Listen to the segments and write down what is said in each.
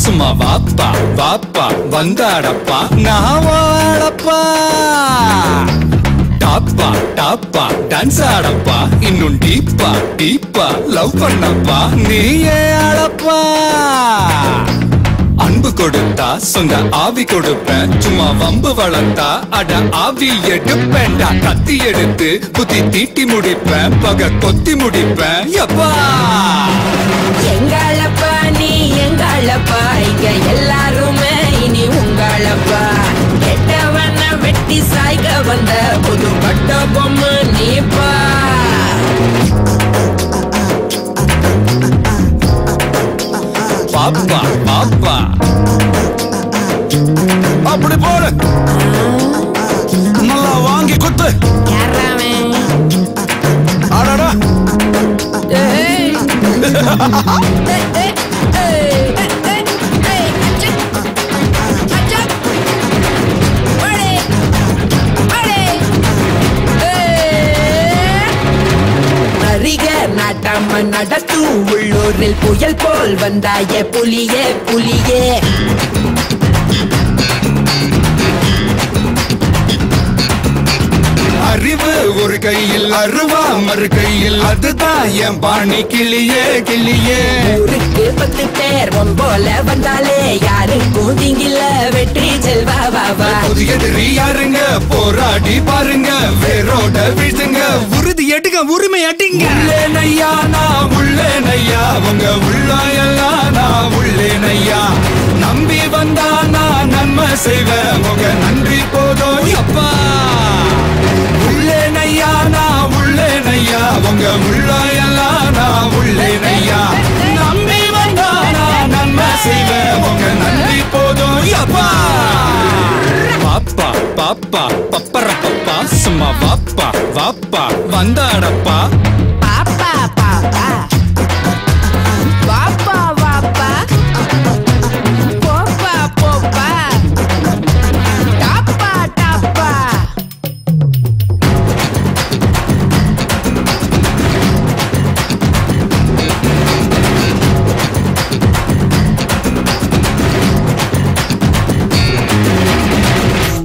சும்மா வாப்பா வாப்பா வந்தாடப்பா நான் வாழப்பா டாப்பா டாப்பா டான்ஸ் ஆடப்பா இன்னும் டீப்பா டீப்பா லவ் பண்ணப்பா நீயே ஆடப்பா அன்பு கொடுத்தா சொந்த ஆவி கொடுப்பேன் சும்மா வம்பு வளர்த்தா அட ஆவி எடுப்பேன்டா கத்தி எடுத்து புத்தி தீட்டி முடிப்பேன் பக கொத்தி முடிப்பேன் எப்பா எங்களப்பா நீ எங்களப்பா இங்க எல்லாருமே இனி உங்களப்பா கெட்டவன வெட்டி சாய்க வந்த புது பட்ட பொம்மை நீப்பா பாப்பா பாப்பா அப்படி போடு நல்லா வாங்கி குத்து ஆடாடா நாட்டாம நடத்தும் உள்ளூரில் புயல் போல் வந்தாயே புலியே புலியே அறிவு ஒரு கையில் அருவா மறு கையில் அதுதான் என் பாணி கிளியே கிளியே ஊருக்கு 10 பேர் போல வந்தாலே யாருக்கும் திங்கில வெற்றி செல்வா வாவா புதிய எதிரி யாருங்க போராடி பாருங்க வேரோட வீழ்த்துங்க உறுதி எடுங்க உரிமை அடிங்க உள்ளேனையா நான் உள்ளேனையா உங்க உள்ளாயெல்லாம் நான் உள்ளேனையா நம்பி வந்தா நான் நன்மை செய்வேன் உங்க நன்றி போதும் அப்பா உள்ளேனையா நான் உள்ளேனையா உங்க உள்ளாயெல்லாம் நான் உள்ளேனையா நம்பி வந்தா நான் நன்மை செய்வேன் உங்க நன்றி போதும் அப்பா பாப்பா பாப்பா பப்பர பப்பா சும்மா வாப்பா வாப்பா வந்தாடப்பா பாப்பா பாப்பா வாப்பா வாப்பா போப்பா போப்பா டாப்பா டாப்பா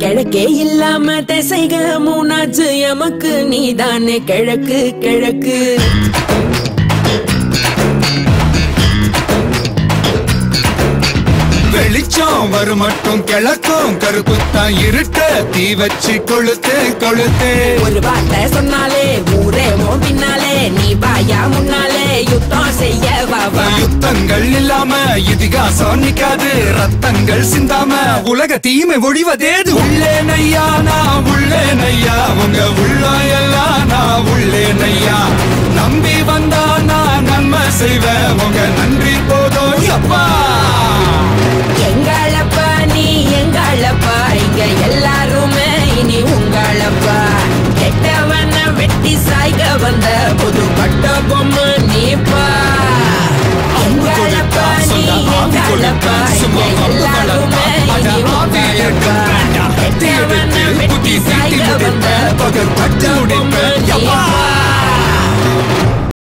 கிழக்கே இல்லாம திசைக மூணாச்சு எமக்கு நீதானே கிழக்கு கிழக்கு வெளிச்சம் வரும் மட்டும் கிழக்கும் கருப்புத்தான் இருட்ட தீ வச்சு கொளுத்து கொளுத்து ஒரு வார்த்தை சொன்னாலே ஊரே பின்னாலே நீ பாயா முன்னாலே யுத்தம் செய்ய வாவா யுத்தங்கள் இல்லாம இதிகாசம் நிக்காது ரத்தங்கள் சிந்தாம உலக தீமை ஒழிவதேது உள்ளேனையா நான் உள்ளேனையா உங்க உள்ளாயெல்லாம் நான் உள்ளேனையா நம்பி வந்தா நான் நன்மை செய்வேன் உங்க நன்றி போதும் அப்பா எங்களப்பா நீ எங்களப்பா இங்க எல்லாருமே இனி உங்களப்பா கெட்டவன வெட்டி சாய்க வந்த புது பட்ட பொம்மை நீப்பா எங்களப்பா நீ எங்களப்பா இங்க எல்லாருமே இனி உங்களப்பா கெட்டவன வெட்டி சாய்க வந்த புது பட்ட பொம்மை